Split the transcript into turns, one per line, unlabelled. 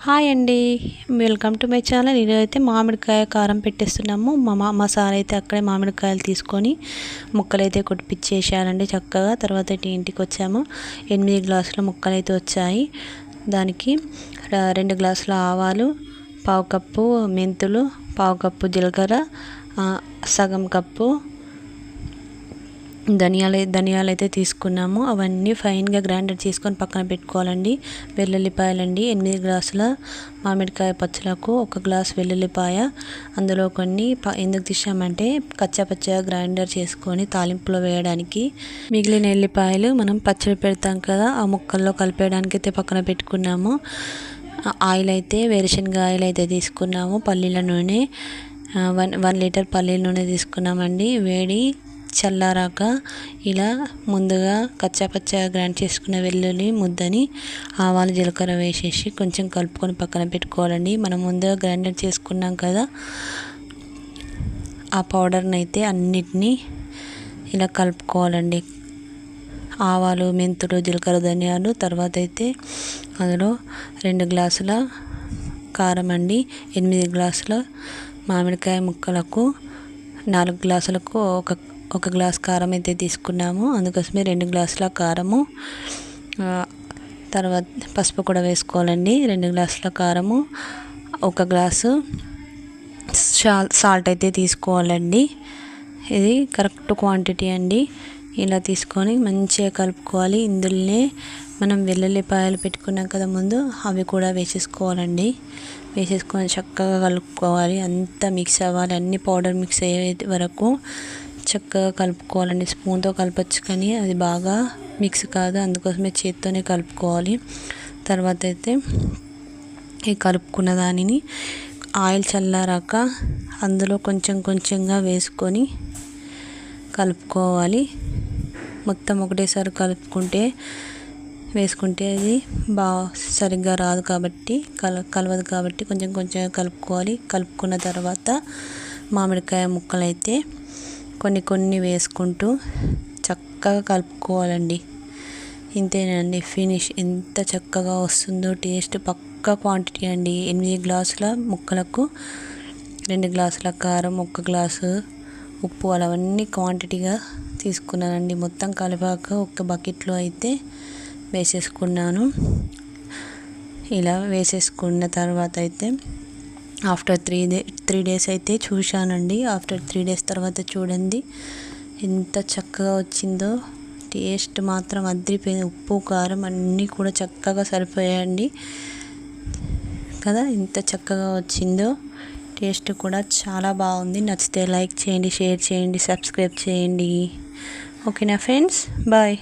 Hi అండి, welcome to my channel. ఈరోజైతే మామిడికాయ కారం పెట్టేస్తున్నాము. మా సార్ అయితే అక్కడే మామిడికాయలు తీసుకొని ముక్కలైతే కొట్టిపిచ్చేసారండి చక్కగా. తర్వాత అయితే ఇంటికి వచ్చాము. 8 గ్లాసుల ముక్కలు అయితే వచ్చాయి. దానికి 2 గ్లాసుల ఆవాలు, పావు కప్పు మెంతులు, పావు కప్పు జీలకర్ర, సగం కప్పు ధనియాలు అయితే తీసుకున్నాము. అవన్నీ ఫైన్గా గ్రైండర్ చేసుకొని పక్కన పెట్టుకోవాలండి. వెల్లుల్లిపాయలండి, 8 గ్లాసుల మామిడికాయ పచ్చలకు 1 గ్లాస్ వెల్లుల్లిపాయ. అందులో కొన్ని ఎందుకు తీసామంటే కచ్చాపచ్చగా గ్రైండర్ చేసుకొని తాలింపులో వేయడానికి. మిగిలిన ఎల్లిపాయలు మనం పచ్చడి పెడతాం కదా, ఆ ముక్కల్లో కలిపేయడానికి అయితే పక్కన పెట్టుకున్నాము. ఆయిల్ అయితే వేరుశనగ ఆయిల్ అయితే తీసుకున్నాము. పల్లీల నూనె 1 లీటర్ పల్లీల నూనె తీసుకున్నామండి. వేడి చల్లారాక ఇలా ముందుగా కచ్చాపచ్చగా గ్రైండ్ చేసుకున్న వెల్లుల్లి ముద్దని ఆవాలు జీలకర్ర వేసేసి కొంచెం కలుపుకొని పక్కన పెట్టుకోవాలండి. మనం ముందుగా గ్రైండర్ చేసుకున్నాం కదా, ఆ పౌడర్ని అయితే అన్నిటినీ ఇలా కలుపుకోవాలండి. ఆవాలు, మెంతులు, జీలకర్ర, ధనియాలు. తర్వాత అయితే అందులో 2 గ్లాసుల కారం అండి. 8 గ్లాసుల మామిడికాయ ముక్కలకు 4 గ్లాసులకు ఒక గ్లాస్ కారం అయితే తీసుకున్నాము. అందుకోసమే 2 గ్లాసుల కారము. తర్వాత పసుపు కూడా వేసుకోవాలండి. 2 గ్లాసుల కారము, 1 గ్లాసు సాల్ట్ అయితే తీసుకోవాలండి. ఇది కరెక్ట్ క్వాంటిటీ అండి. ఇలా తీసుకొని మంచిగా కలుపుకోవాలి. ఇందులోనే మనం వెల్లుల్లిపాయలు పెట్టుకున్నాం కదా ముందు, అవి కూడా వేసేసుకోవాలండి. వేసేసుకొని చక్కగా కలుపుకోవాలి. అంతా మిక్స్ అవ్వాలి. అన్ని పౌడర్ మిక్స్ అయ్యే వరకు చక్కగా కలుపుకోవాలండి. స్పూన్తో కలపచ్చు కానీ అది బాగా మిక్స్ కాదు, అందుకోసమే చేత్తోనే కలుపుకోవాలి. తర్వాత అయితే ఈ కలుపుకున్న దానిని ఆయిల్ చల్లారాక అందులో కొంచెంగా వేసుకొని కలుపుకోవాలి. మొత్తం ఒకటేసారి వేసుకుంటే అది సరిగ్గా రాదు కాబట్టి, కలవదు కాబట్టి కొంచెంగా కలుపుకోవాలి. కలుపుకున్న తర్వాత మామిడికాయ ముక్కలు అయితే కొన్ని వేసుకుంటూ చక్కగా కలుపుకోవాలండి. ఇంతేనండి, ఫినిష్. ఎంత చక్కగా వస్తుందో టేస్ట్. పక్కా క్వాంటిటీ అండి. 8 గ్లాసుల ముక్కలకు 2 గ్లాసుల కారం, 1 గ్లాసు ఉప్పు, అవన్నీ క్వాంటిటీగా తీసుకున్నానండి. మొత్తం కలిపాక ఒక బకెట్లో అయితే వేసేసుకున్నాను. ఇలా వేసేసుకున్న తర్వాత అయితే ఆఫ్టర్ 3 డేస్ అయితే చూశానండి. ఆఫ్టర్ 3 డేస్ తర్వాత చూడండి ఎంత చక్కగా వచ్చిందో. టేస్ట్ మాత్రం అదిరిపోయింది. ఉప్పు కారం అన్నీ కూడా చక్కగా సరిపోయాయండి కదా. ఎంత చక్కగా వచ్చిందో. టేస్ట్ కూడా చాలా బాగుంది. నచ్చితే లైక్ చేయండి, షేర్ చేయండి, సబ్స్క్రైబ్ చేయండి. ఓకేనా ఫ్రెండ్స్, బాయ్.